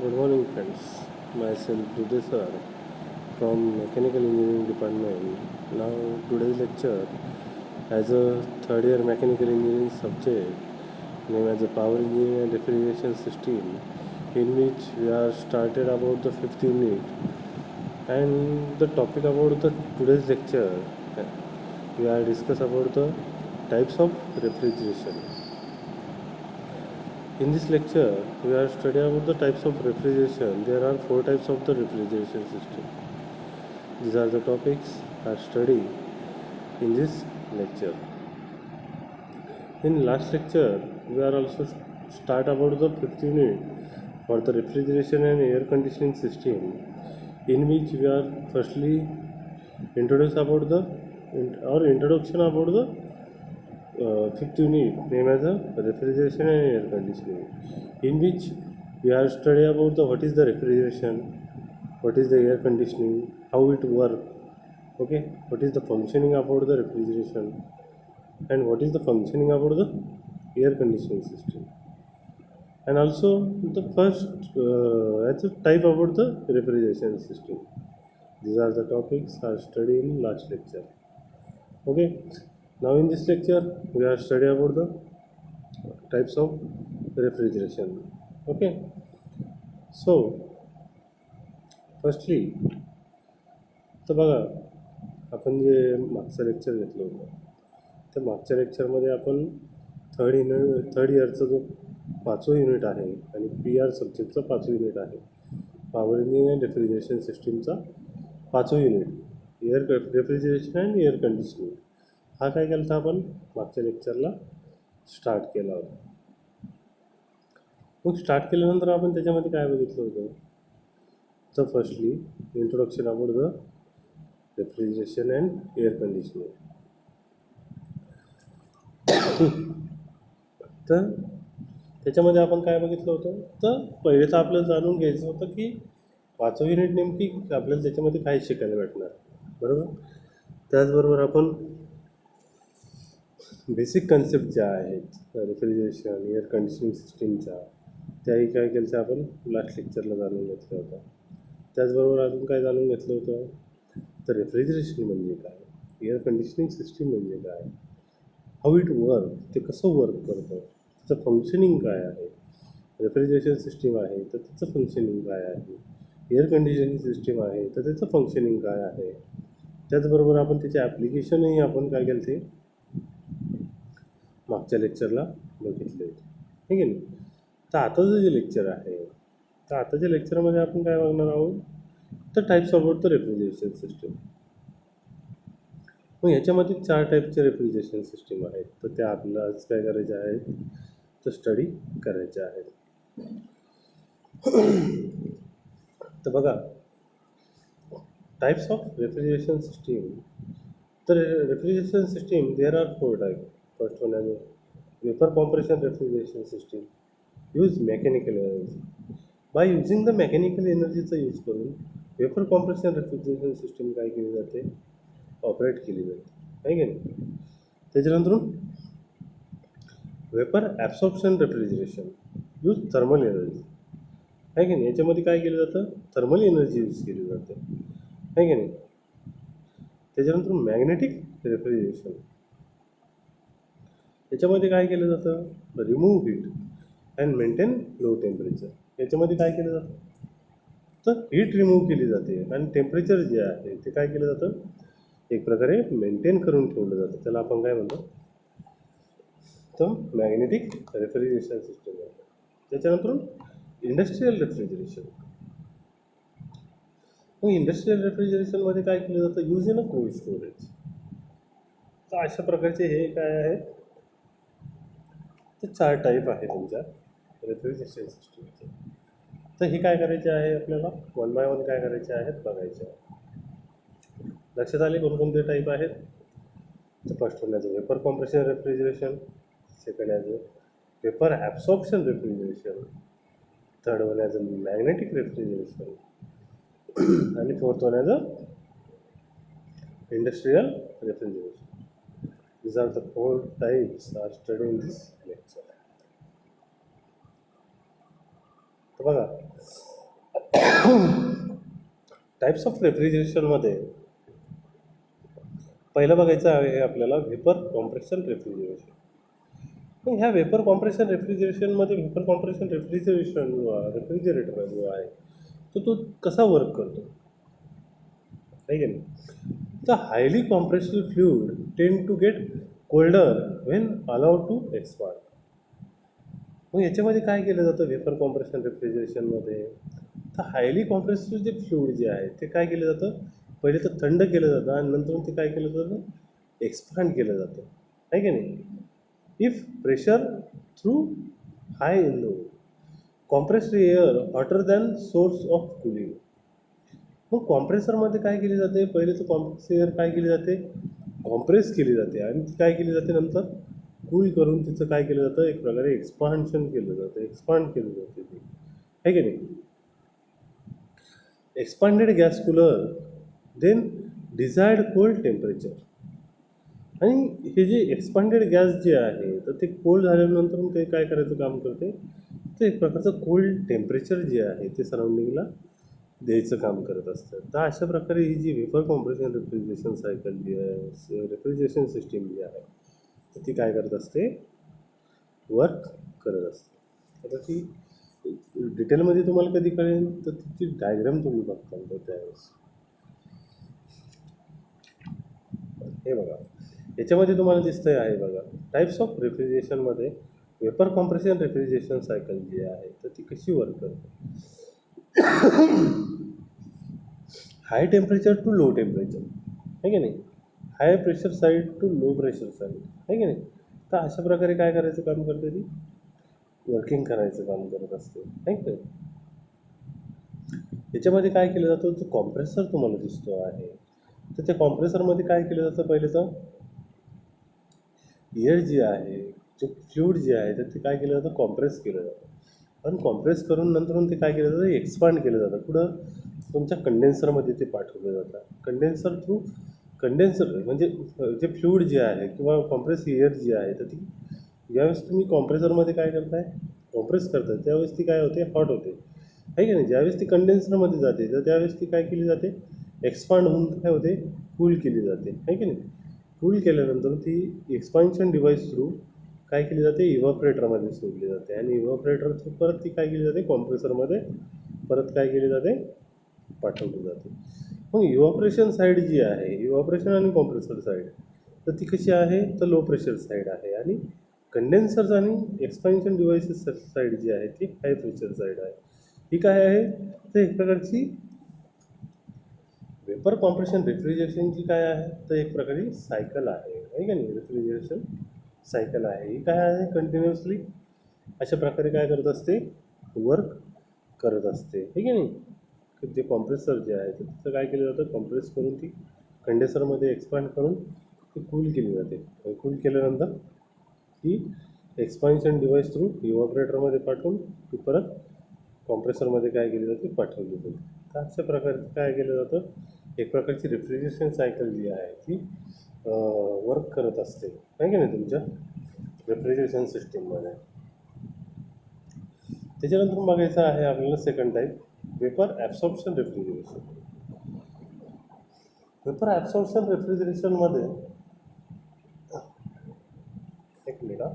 Good morning, friends. Myself Rudesar from Mechanical Engineering Department. Now, today's lecture has a third year Mechanical Engineering subject named as a Power Engineering and Refrigeration System, in which we are started about the fifth unit. And the topic about the today's lecture, we are discuss about the types of refrigeration. In this lecture, we are studying about the types of refrigeration. There are four types of the refrigeration system. These are the topics are studied in this lecture. In last lecture, we are also start about the fifth unit for the refrigeration and air conditioning system, in which we are firstly introduce about the or introduction about the fifth unit named as a refrigeration and air conditioning, in which we are study about the what is the refrigeration, what is the air conditioning, how it work, okay, what is the functioning about the refrigeration, and what is the functioning about the air conditioning system, and also the first as a type about the refrigeration system. These are the topics are studied in last lecture. Okay, now in this lecture we are studying about the types of refrigeration. Okay, so firstly तर बघा, आपण जे मागचं lecture घेतलं होतं त्या मागच्या लेक्चरमध्ये आपण थर्ड इयरचा जो पाचवं युनिट आहे आणि पी आर सब्जेक्टचं पाचवं युनिट आहे, पॉवर इंजिनिअरिंग अँड रेफ्रिजरेशन सिस्टीमचा पाचवं unit, refrigeration and air conditioning, हा काय केला होता आपण मागच्या लेक्चरला स्टार्ट केला होता. मग स्टार्ट केल्यानंतर आपण त्याच्यामध्ये काय बघितलं होतं, तर firstly introduction about the refrigeration and air conditioning. तर त्याच्यामध्ये आपण काय बघितलं होतं, तर पहिले तर आपल्याला जाणून घ्यायचं होतं की पाचवं युनिट नेमकी आपल्याला त्याच्यामध्ये काय शिकायला भेटणार, बरोबर. त्याचबरोबर आपण बेसिक कन्सेप्ट ज्या आहेत रेफ्रिजरेशन एअर कंडिशनिंग सिस्टीमच्या, त्याही काय केलं आपण लास्ट लेक्चरला जाणून घेतलं होतं. त्याचबरोबर अजून काय जाणून घेतलं होतं, तर रेफ्रिजरेशन म्हणजे काय, एअर कंडिशनिंग सिस्टीम म्हणजे काय, हाऊ इट वर्क, ते कसं वर्क करतं, त्याचं फंक्शनिंग काय आहे. रेफ्रिजरेशन सिस्टीम आहे तर त्याचं फंक्शनिंग काय आहे, एअर कंडिशनिंग सिस्टीम आहे तर त्याचं फंक्शनिंग काय आहे. त्याचबरोबर आपण त्याचे ॲप्लिकेशनही आपण काय केलं ते मागच्या लेक्चरला बघितले होते, ठीक आहे ना. तर आताचं जे लेक्चर आहे, तर आताच्या लेक्चरमध्ये आपण काय बघणार आहोत, तर types about the refrigeration system. मग ह्याच्यामध्ये 4 टाईपचे रेफ्रिजरेशन सिस्टीम आहेत, तर त्या आपल्याला आज काय करायचे आहेत, तर स्टडी करायचे आहेत. तर बघा, टाईप्स ऑफ रेफ्रिजरेशन सिस्टीम. तर refrigeration system there are 4 type. First one आहे vapour compression refrigeration system, use mechanical energy. By using the mechanical एनर्जीचा यूज करून वेपर कॉम्प्रेशन रेफ्रिजरेशन सिस्टीम काय केली जाते, ऑपरेट केली जाते, आहे की नाही. त्याच्यानंतर vapour absorption refrigeration, use thermal energy, आहे की नाही. याच्यामध्ये काय केलं जातं, थर्मल एनर्जी यूज केली जाते, आहे की नाही. त्याच्यानंतर मॅग्नेटिक रेफ्रिजरेशन, याच्यामध्ये काय केलं जातं, remove heat and maintain low temperature. याच्यामध्ये काय केलं जातं, तर हीट रिमूव्ह केली जाते आणि टेम्परेचर जे आहे ते काय केलं जातं, एक प्रकारे मेंटेन करून ठेवलं जातं. त्याला आपण काय म्हणतो, तर मॅग्नेटिक रेफ्रिजरेशन सिस्टम आहे. त्याच्यानंतर इंडस्ट्रियल रेफ्रिजरेशन. मग इंडस्ट्रियल रेफ्रिजरेशनमध्ये काय केलं जातं, use in a cold storage. तर अशा प्रकारचे हे काय आहेत, तर 4 टाईप आहे तुमच्या रेफ्रिजरेशन सिस्टीमचे. तर हे काय करायचे आहे, आपल्याला वन बाय वन काय करायचे आहेत बघायचे आहे. लक्षात आले कोणकोणते टाईप आहेत. तर first one as a vapour compression refrigeration, second as a vapour absorption refrigeration, third one as a magnetic refrigeration, आणि fourth one as a industrial refrigeration. These are the 4 types are studied in this lecture. तर बघा, types of रेफ्रिजरेशनमध्ये पहिलं बघायचं आहे आपल्याला vapour compression refrigeration. मग ह्या vapour compression रेफ्रिजरेशनमध्ये वेपर कॉम्प्रेशन रेफ्रिजरेटर जो आहे तो कसा वर्क करतो आहे की नाही. The highly compressed fluid tend to get colder when allowed to expand. मग याच्यामध्ये काय केलं जातं वेपर कॉम्प्रेशन रेफ्रिजरेशनमध्ये, तर हायली कॉम्प्रेस्ड जे फ्लुइड जे आहे ते काय केलं जातं, पहिले तर थंड केलं जातं आणि नंतर ते काय केलं जातं, एक्सपांड केलं जातं आहे की नाही. If pressure through high in low compressed air hotter than source of cooling. मग कॉम्प्रेसरमध्ये काय केली जाते, पहिले तर कॉम्प्रेस एअर काय केली जाते, कॉम्प्रेस केली जाते आणि ती काय केली जाते नंतर कूल करून तिचं काय केलं जातं, एक प्रकारे एक्सपान्शन केलं जातं, एक्सपांड केलं जाते ती आहे की नाही. Expanded gas cooler than desired cold temperature. आणि हे जे एक्सपांडेड गॅस जे आहे तर ते कोल्ड झाल्यानंतर ते काय करायचं काम करते, ते एक प्रकारचं कोल्ड टेम्परेचर जे आहे ते सराउंडिंगला द्यायचं काम करत असतं. तर अशा प्रकारे ही जी वेपर कॉम्प्रेशन रेफ्रिजरेशन सायकल जी आहे, रेफ्रिजरेशन सिस्टीम जी आहे तर ती काय करत असते, वर्क करत असते. आता ती डिटेलमध्ये तुम्हाला कधी कळेल तर तिची डायग्राम तुम्ही बघता तर त्यावेळेस हे बघा, याच्यामध्ये तुम्हाला दिसतंय आहे बघा, टाईप्स ऑफ रेफ्रिजरेशनमध्ये वेपर कॉम्प्रेशन रेफ्रिजरेशन सायकल जी आहे तर ती कशी वर्क करते. High temperature to low temperature आहे की नाही, high pressure side to low pressure side आहे की नाही. तर अशा प्रकारे काय करायचं काम करते, ती वर्किंग करायचं काम करत असते आहे की नाही. याच्यामध्ये काय केलं जातं, जो कॉम्प्रेसर तुम्हाला दिसतो आहे तर त्या कॉम्प्रेसरमध्ये काय केलं जातं, पहिले तर एअर जी आहे, जो फ्लुइड जे आहे तर ते काय केलं जातं, कॉम्प्रेस केलं जातं आणि कॉम्प्रेस करून नंतर ते काय केलं जातं, एक्सपांड केलं जातं. कुठं, तुमच्या कंडेन्सरमध्ये ते पाठवलं जातं. कंडेन्सर थ्रू, कंडेन्सर म्हणजे जे फ्लुइड जे आहे किंवा कॉम्प्रेस एअर जी आहे तर ती ज्यावेळेस तुम्ही कॉम्प्रेसरमध्ये काय करताय, कॉम्प्रेस करताय त्यावेळेस ती काय होते, हॉट होते आहे की नाही. ज्यावेळेस ती कंडेन्सरमध्ये जाते तर त्यावेळेस ती काय केली जाते, एक्सपांड होऊन काय होते, कूल केली जाते आहे की नाही. कूल केल्यानंतर ती एक्सपान्शन डिव्हाइस थ्रू काय केली जाते, इव्हॉपरेटरमध्ये सोडली जाते आणि इव्हॉपरेटर थ्रू परत ती काय केली जाते, कॉम्प्रेसरमध्ये परत काय केली जाते, पाठवली जाते. मग इव्हॉपरेशन साईड जी आहे, इव्हॉपरेशन आणि कॉम्प्रेसर साईड तर ती कशी आहे, तर लो प्रेशर साईड आहे आणि कंडेन्सर्स आणि एक्सपान्शन डिव्हाइसेस साईड जी आहे ती हाय प्रेशर साईड आहे. ही काय आहे, तर एक प्रकारची वेपर कॉम्प्रेशन रेफ्रिजरेशनची काय आहे, तर एक प्रकारे सायकल आहे का नाही. रेफ्रिजरेशन सायकल आहे, ही काय आहे, कंटिन्युअसली अशा प्रकारे काय करत असते, वर्क करत असते हे की नाही. जे कॉम्प्रेसर जे आहे तर तिचं काय केलं जातं, कॉम्प्रेस करून ती कंडेन्सरमध्ये एक्सपांड करून ती कूल केली जाते. कूल केल्यानंतर ती एक्सपान्शन डिव्हाइस थ्रू इव्हॉपरेटरमध्ये पाठवून ती परत कॉम्प्रेसरमध्ये काय केली जाते, पाठवली जाते. तर अशा प्रकारे काय केलं जातं, एक प्रकारची रेफ्रिजरेशन सायकल जी आहे ती वर्क करत असते आहे की नाही तुमच्या रेफ्रिजरेशन सिस्टीममध्ये. त्याच्यानंतर बघायचं आहे आपल्याला second type, vapour absorption refrigeration. Vapour absorption रेफ्रिजरेशनमध्ये एक मिनिट हा.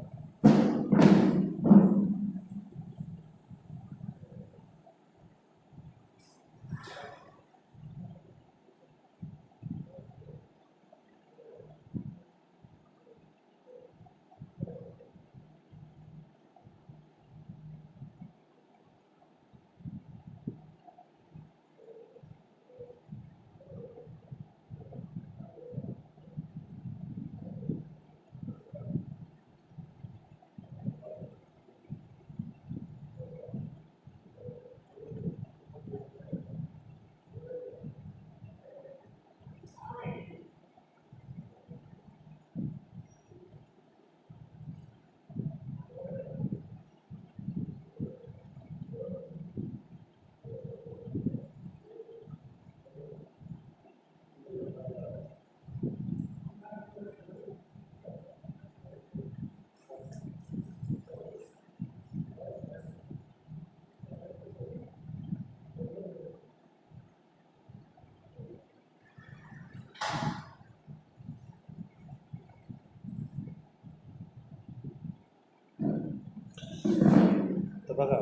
तर बघा,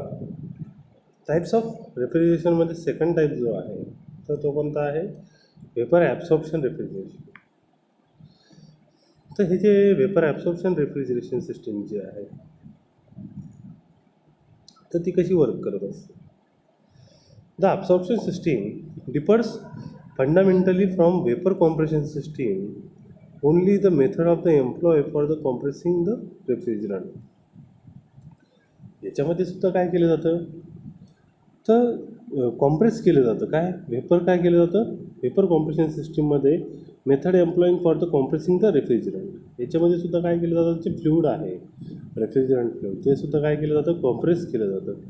टाईप्स ऑफ रेफ्रिजरेशनमध्ये सेकंड टाईप जो आहे तर तो कोणता आहे, वेपर ॲब्सॉर्प्शन रेफ्रिजरेशन. तर हे जे वेपर ॲब्सॉर्प्शन रेफ्रिजरेशन सिस्टीम जी आहे तर ती कशी वर्क करत असते. The absorption system differs fundamentally from vapour compression system only the method of the employ for the compressing the refrigerant. याच्यामध्ये सुद्धा काय केलं जातं, तर कॉम्प्रेस केलं जातं. काय वेपर काय केलं जातं, वेपर कॉम्प्रेशन सिस्टीममध्ये method एम्प्लॉईंग for the compressing the refrigerant. याच्यामध्ये सुद्धा काय केलं जातं, जे फ्लुइड आहे रेफ्रिजरंट फ्लुइड ते सुद्धा काय केलं जातं, कॉम्प्रेस केलं जातं.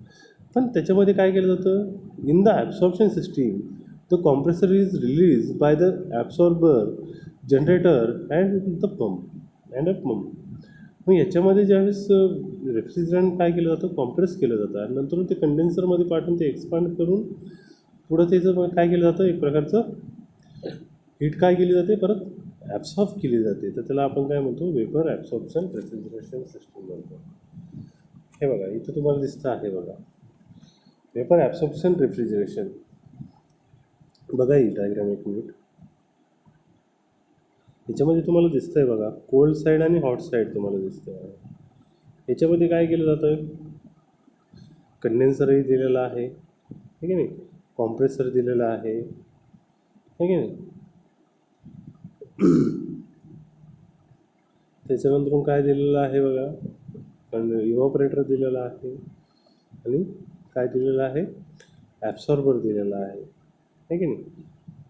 पण त्याच्यामध्ये काय केलं जातं, in the absorption system the compressor is release by the absorber generator and a pump. मग याच्यामध्ये ज्यावेळेस रेफ्रिजरंट काय केलं जातं, कॉम्प्रेस केलं जातं आणि नंतर ते कंडेन्सरमध्ये पाठवून ते एक्सपांड करून पुढं त्याचं काय केलं जातं, एक प्रकारचं हीट काय केली जाते, परत ॲब्सॉर्ब केली जाते. तर त्याला आपण काय म्हणतो, वेपर ॲब्सॉर्प्शन रेफ्रिजरेशन सिस्टीम म्हणतो. हे बघा इथं तुम्हाला दिसतं आहे बघा, वेपर ॲब्सॉर्प्शन रेफ्रिजरेशन. बघा ही डायग्राम एक मिनिट. याच्यामध्ये तुम्हाला दिसतं आहे बघा, कोल्ड साईड आणि हॉट साईड तुम्हाला दिसतं आहे. याच्यामध्ये काय केलं जातं, कंडेन्सरही दिलेला आहे, ठीक आहे नाही, कॉम्प्रेसर दिलेला आहे, ठीक आहे नाही. त्याच्यानंतर काय दिलेलं आहे बघा, इव्हॉपरेटर दिलेला आहे आणि काय दिलेलं आहे, ॲब्सॉर्बर दिलेला आहे, आहे की नाही.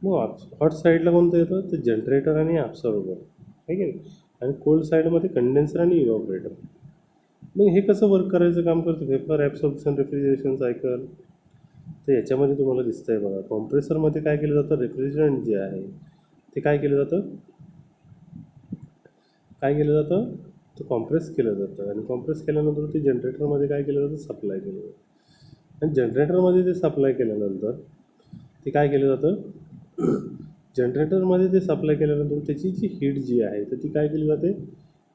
मग हॉट साईडला कोणतं येतं, तर जनरेटर आणि ॲब्सॉर्बर, आहे की नाही. आणि कोल्ड साईडमध्ये कंडेन्सर आणि इव्हॉपरेटर. मग हे कसं वर्क करायचं काम करतं, वेपर ॲब्सॉर्प्शन रेफ्रिजरेशन सायकल. तर याच्यामध्ये तुम्हाला दिसतं आहे बघा, कॉम्प्रेसरमध्ये काय केलं जातं, रेफ्रिजरंट जे आहे ते काय केलं जातं, तर कॉम्प्रेस केलं जातं आणि कॉम्प्रेस केल्यानंतर ते जनरेटरमध्ये काय केलं जातं, सप्लाय केलं जातं. आणि जनरेटरमध्ये ते सप्लाय केल्यानंतर ते काय केलं जातं, जनरेटरमध्ये ते सप्लाय केल्यानंतर त्याची जी हीट जी आहे तर ती काय केली जाते,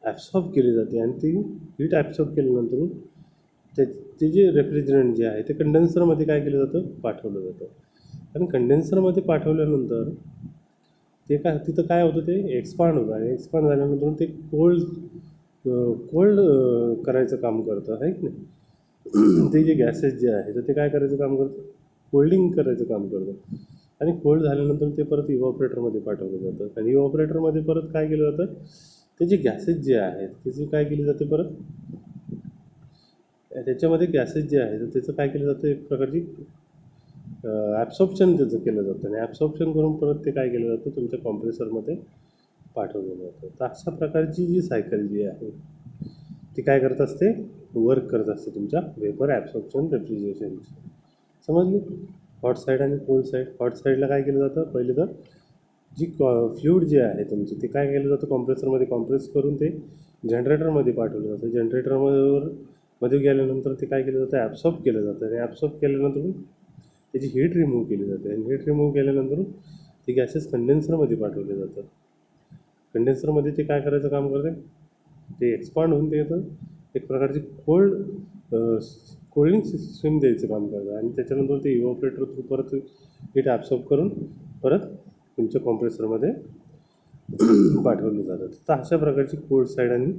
ॲब्सॉर्ब केली जाते. आणि ती हीट ॲब्सॉर्ब केल्यानंतर ते जे रेफ्रिजरंट जे आहे ते कंडेन्सरमध्ये काय केलं जातं, पाठवलं जातं. आणि कंडेन्सरमध्ये पाठवल्यानंतर ते काय तिथं काय होतं, ते एक्सपांड होतं आणि एक्सपांड झाल्यानंतर ते कोल्ड करायचं काम करतं, आहे की नाही. ते जे गॅसेस जे आहे तर ते काय करायचं काम करतं, कोल्डिंग करायचं काम करतं. आणि कोल्ड झाल्यानंतर ते परत इव्हॉपरेटरमध्ये पाठवलं जातं आणि इव्हॉपरेटरमध्ये परत काय केलं जातं, ते जे गॅसेस जे आहेत त्याची काय केली जाते, परत त्याच्यामध्ये गॅसेस जे आहे तर त्याचं काय केलं जातं, एक प्रकारची ॲब्सॉर्प्शन त्याचं केलं जातं आणि ॲब्सॉर्प्शन करून परत ते काय केलं जातं, तुमच्या कॉम्प्रेसरमध्ये पाठवलं जातं. तर अशा प्रकारची जी सायकल जी आहे ती काय करत असते, वर्क करत असते तुमच्या वेपर ॲब्सॉर्प्शन रेफ्रिजरेशनची. समजली. हॉट साईड आणि कोल्ड साईड. हॉट साईडला काय केलं जातं, पहिले तर जी फ्लुइड जे आहे तुमचं ते काय केलं जातं, कॉम्प्रेसरमध्ये कॉम्प्रेस करून ते जनरेटरमध्ये पाठवलं जातं. जनरेटरमध्ये गेल्यानंतर ते काय केलं जातं, ॲब्सॉर्ब केलं जातं आणि ॲब्सॉर्ब केल्यानंतर त्याची हीट रिमूव्ह केली जाते आणि हीट रिमूव्ह केल्यानंतर ते गॅसेस कंडेन्सरमध्ये पाठवले जातात. कंडेन्सरमध्ये ते काय करायचं काम करते, ते एक्सपांड होऊन ते येतं, एक प्रकारची कोल्डिंग सिस्टीम द्यायचं काम करतं आणि त्याच्यानंतर ते इव्हॉपरेटर थ्रू परत हीट ॲब्सॉर्ब करून परत तुमच्या कॉम्प्रेसरमध्ये पाठवलं जातं. तर अशा प्रकारची कोल्ड साईड आणि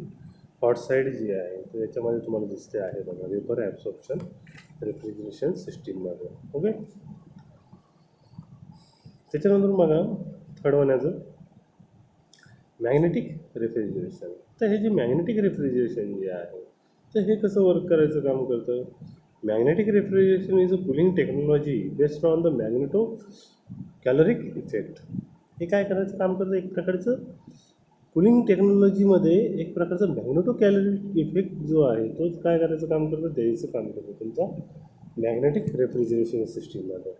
हॉट साईड जी आहे तर याच्यामध्ये तुम्हाला दिसते आहे बघा, वेपर ॲब्सॉर्प्शन रेफ्रिजरेशन सिस्टीममध्ये. ओके. त्याच्यानंतर बघा थर्ड वन याचं मॅग्नेटिक रेफ्रिजरेशन. तर हे जे मॅग्नेटिक रेफ्रिजरेशन जे आहे तर हे कसं वर्क करायचं काम करतं. Magnetic refrigeration is a cooling technology based on the magnetocaloric effect. हे काय करायचं काम करतं, एक प्रकारचं कूलिंग टेक्नॉलॉजीमध्ये एक प्रकारचा मॅग्नेटो कॅलरिक इफेक्ट जो आहे तो काय करायचं काम करतं, द्यायचं काम करतं तुमचा मॅग्नेटिक रेफ्रिजरेशन सिस्टीममध्ये.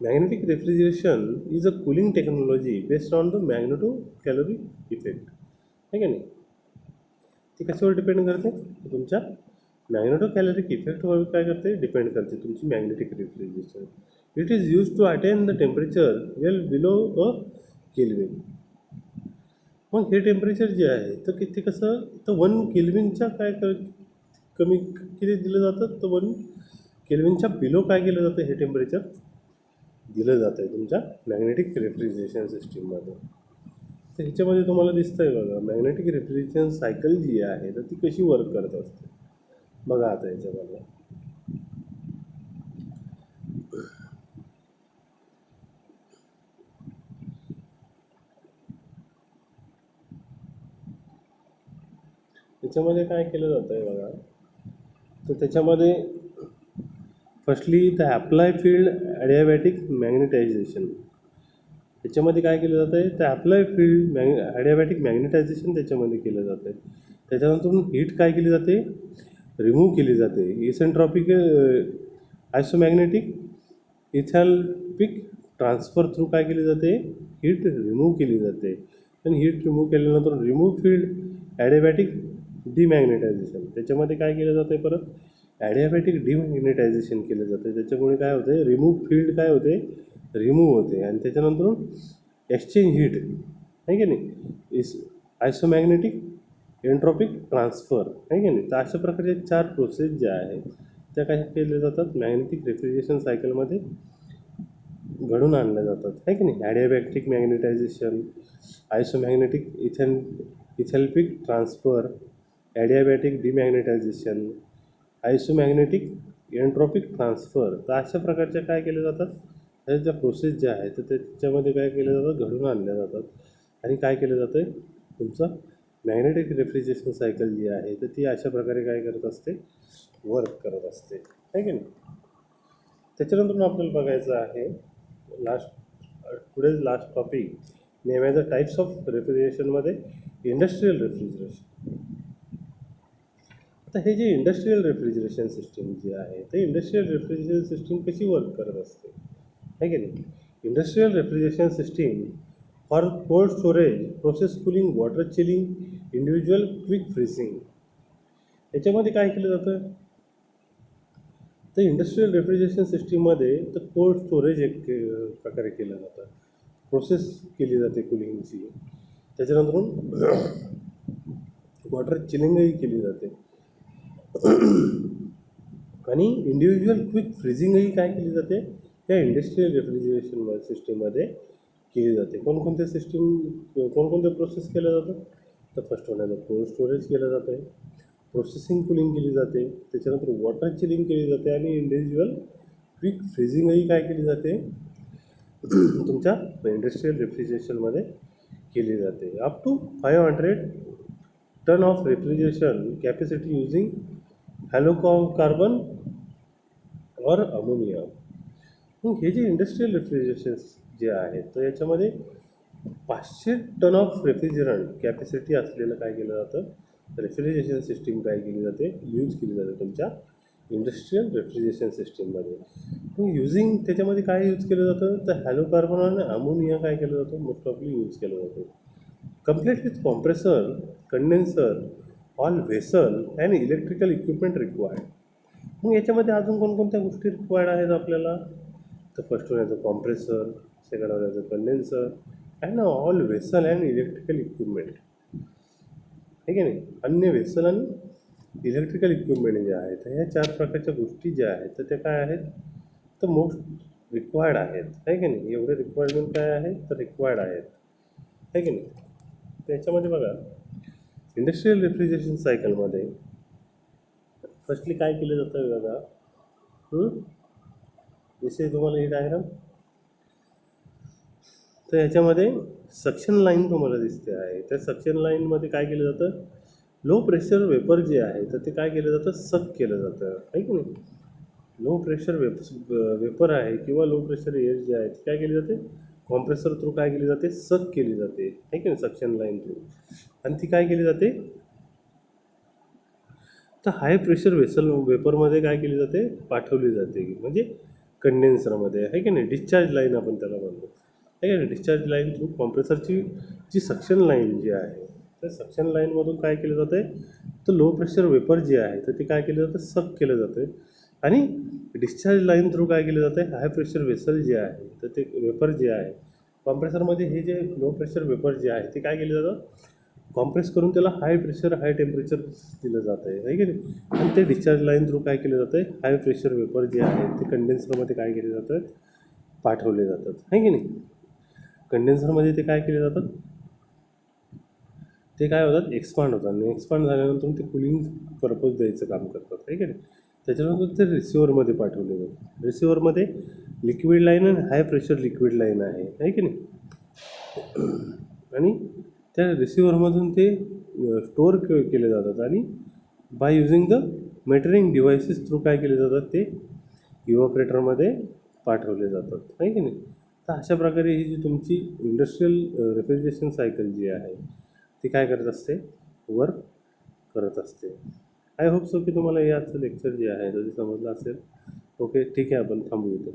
Magnetic refrigeration is a cooling technology based on the magneto calorie effect, आहे का नाही. ती कशावर डिपेंड करते, तुमच्या मॅग्नेटो कॅलरिक इफेक्टवर काय करते, डिपेंड करते तुमची magnetic refrigeration. It is use to attain the temperature well below a kelvin. मग हे टेम्परेचर जे आहे तर किती कसं, तर 1 केल्विनच्या काय कमी किती दिलं जातं, तर 1 केल्विनच्या बिलो काय केलं जातं, हे टेम्परेचर दिलं जातं आहे तुमच्या मॅग्नेटिक रेफ्रिजरेशन सिस्टीममध्ये. तर ह्याच्यामध्ये तुम्हाला दिसतं आहे बघा, मॅग्नेटिक रेफ्रिजरेशन सायकल जी आहे तर ती कशी वर्क करत असते बघा. आता याच्यामध्ये काय केलं जातं आहे बघा, तर त्याच्यामध्ये firstly the apply field adiabatic magnetisation. त्याच्यामध्ये काय केलं जातं आहे, तर ॲप्लाय फील्ड ॲडियाबॅटिक मॅग्नेटायझेशन त्याच्यामध्ये केलं जातं आहे. त्याच्यानंतर हीट काय केली जाते, रिमूव्ह केली जाते. इसेंट्रॉपिक आयसोमॅग्नेटिक इथॅल्पिक ट्रान्सफर थ्रू काय केली जाते, हीट रिमूव्ह केली जाते. आणि हीट रिमूव्ह केल्यानंतर रिमूव्ह फील्ड ॲडियाबॅटिक डिमॅग्नेटायझेशन. त्याच्यामध्ये काय केलं जातं आहे, परत ॲडियाबॅटिक डिमॅग्नेटायझेशन केलं जातं. त्याच्यामुळे काय होतं आहे, रिमूव्ह फील्ड काय होते, रिमूव्ह होते. आणि त्याच्यानंतर एक्सचेंज हीट आहे की नाही, आयसोमॅग्नेटिक एंट्रॉपिक ट्रान्सफर आहे की नाही. तर अशा प्रकारचे 4 प्रोसेस ज्या आहेत त्या काय केल्या जातात, मॅग्नेटिक रेफ्रिजरेशन सायकलमध्ये घडून आणल्या जातात आहे की नाही. Adiabatic magnetization, isomagnetic enthalpic transfer, adiabatic demagnetization, isomagnetic entropic transfer. तर अशा प्रकारच्या काय केल्या जातात, ह्या ज्या प्रोसेस ज्या आहेत तर त्याच्यामध्ये काय केलं जातं, घडून आणल्या जातात. आणि काय केलं जातं आहे, तुमचं मॅग्नेटिक रेफ्रिजरेशन सायकल जी आहे तर ती अशा प्रकारे काय करत असते, वर्क करत असते आहे की नाही. त्याच्यानंतर आपल्याला बघायचं आहे last topic name as the types of रेफ्रिजरेशनमध्ये इंडस्ट्रियल रेफ्रिजरेशन. आता हे जे इंडस्ट्रियल रेफ्रिजरेशन सिस्टीम जी आहे तर इंडस्ट्रियल रेफ्रिजरेशन सिस्टीम कशी वर्क करत असते आहे की नाही. Industrial refrigeration system for cold storage, process cooling, water chilling, individual quick freezing. याच्यामध्ये काय केलं जातं, तर इंडस्ट्रियल रेफ्रिजरेशन सिस्टीममध्ये तर कोल्ड स्टोरेज एक प्रकारे केलं जातं, प्रोसेस केली जाते कुलिंगची. त्याच्यानंतर वॉटर चिलिंगही केली जाते. आणि इंडिव्हिज्युअल क्विक फ्रीजिंगही काय केली जाते, या इंडस्ट्रियल रेफ्रिजरेशन सिस्टीममध्ये केली जाते. कोणकोणते प्रोसेस केलं जातं, तर फर्स्ट वन आहे कोल्ड स्टोरेज केलं जातं आहे, प्रोसेसिंग कुलिंग केली जाते, त्याच्यानंतर वॉटर चिलिंग केली जाते आणि इंडिव्हिज्युअल क्विक फ्रीजिंगही काय केली जाते तुमच्या इंडस्ट्रियल रेफ्रिजरेशनमध्ये केली जाते. Up to 500 ton of refrigeration capacity using carbon और अमोनिया. मग हे जे इंडस्ट्रियल रेफ्रिजरेशन जे आहे तर याच्यामध्ये 500 टन ऑफ रेफ्रिजरंट कॅपॅसिटी असलेलं काय केलं जातं, रेफ्रिजरेशन सिस्टीम काय केली जाते, यूज केली जाते तुमच्या इंडस्ट्रियल रेफ्रिजरेशन सिस्टीममध्ये. मग युजिंग त्याच्यामध्ये काय यूज केलं जातं, तर कार्बन आणि अमोनिया काय केलं जातं, मोस्ट ऑफली यूज केलं जातं. Complete with compressor, condenser, all vessel and electrical equipment required. मग याच्यामध्ये अजून कोणकोणत्या गोष्टी रिक्वायर्ड आहेत आपल्याला, तर फर्स्ट वन याचं कॉम्प्रेसर, सेकंड वन याचं condenser and all vessel and electrical equipment आहे की नाही. अन्य व्हेसल आणि इलेक्ट्रिकल इक्विपमेंट जे आहेत ह्या 4 प्रकारच्या गोष्टी ज्या आहेत तर त्या काय आहेत, तर मोस्ट रिक्वायर्ड आहेत आहे की नाही. एवढे रिक्वायरमेंट काय आहेत, तर रिक्वायर्ड आहेत आहे की नाही. त्याच्यामध्ये बघा इंडस्ट्रियल रेफ्रिजरेशन सायकलमध्ये फर्स्टली काय केलं जातं बघा, जसे तुम्हाला ही डायग्राम, तर याच्यामध्ये सक्शन लाईन तुम्हाला दिसते आहे. त्या सक्शन लाईनमध्ये काय केलं जातं, लो प्रेशर वेपर जे आहे तर ते काय केलं जातं, सक केलं जातं आहे की नाही. लो प्रेशर वेपर आहे किंवा लो प्रेशर एअर जे आहे ते काय केली जाते, कॉम्प्रेसर थ्रू काय केली जाते, सक केली जाते आहे की नाही, सक्शन लाईन थ्रू. आणि ती काय केली जाते, तर हाय प्रेशर वेपरमध्ये काय केली जाते, पाठवली जाते, म्हणजे कंडेन्सरमध्ये आहे की नाही. डिस्चार्ज लाईन आपण त्याला म्हणतो आहे की नाही. डिस्चार्ज लाईन थ्रू कॉम्प्रेसरची जी सक्शन लाईन जी आहे तर सक्शन लाईनमधून काय केलं जातं आहे, तर लो प्रेशर वेपर जे आहे तर ते काय केलं जातं, सक केलं जातं आहे. आणि डिस्चार्ज लाईन थ्रू काय केलं जातं आहे, हाय प्रेशर वेसल जे आहे तर ते वेपर जे आहे कॉम्प्रेसरमध्ये, हे जे लो प्रेशर वेपर जे आहे ते काय केलं जातं, कॉम्प्रेस करून त्याला हाय प्रेशर हाय टेम्परेचर दिलं जातं आहे की नाही. आणि ते डिस्चार्ज लाईन थ्रू काय केलं जातं आहे, हाय प्रेशर वेपर जे आहे ते कंडेन्सरमध्ये काय केले जातात, पाठवले जातात आहे की नाही. कंडेन्सरमध्ये ते काय केले जातात, ते काय होतात, एक्सपांड होतात आणि एक्सपांड झाल्यानंतर ते कुलिंग पर्पज द्यायचं काम करतात आहे की नाही. त्याच्यानंतर ते रिसिव्हरमध्ये पाठवले जातात. रिसिव्हरमध्ये लिक्विड लाईन आणि हाय प्रेशर लिक्विड लाईन आहे की नाही. आणि त्या रिसिव्हरमधून ते स्टोअर केले जातात आणि bye using the metering devices through काय केले जातात, ते इव्हॉपरेटरमध्ये पाठवले जातात आहे की नाही. तर अशा प्रकारे ही जी तुमची इंडस्ट्रियल रेफ्रिजरेशन सायकल जी आहे ती काय करत असते, वर्क करत असते. आय होप सो की तुम्हाला याचं लेक्चर जे आहे ते समजलं असेल. ओके, ठीक आहे, आपण थांबू इथे.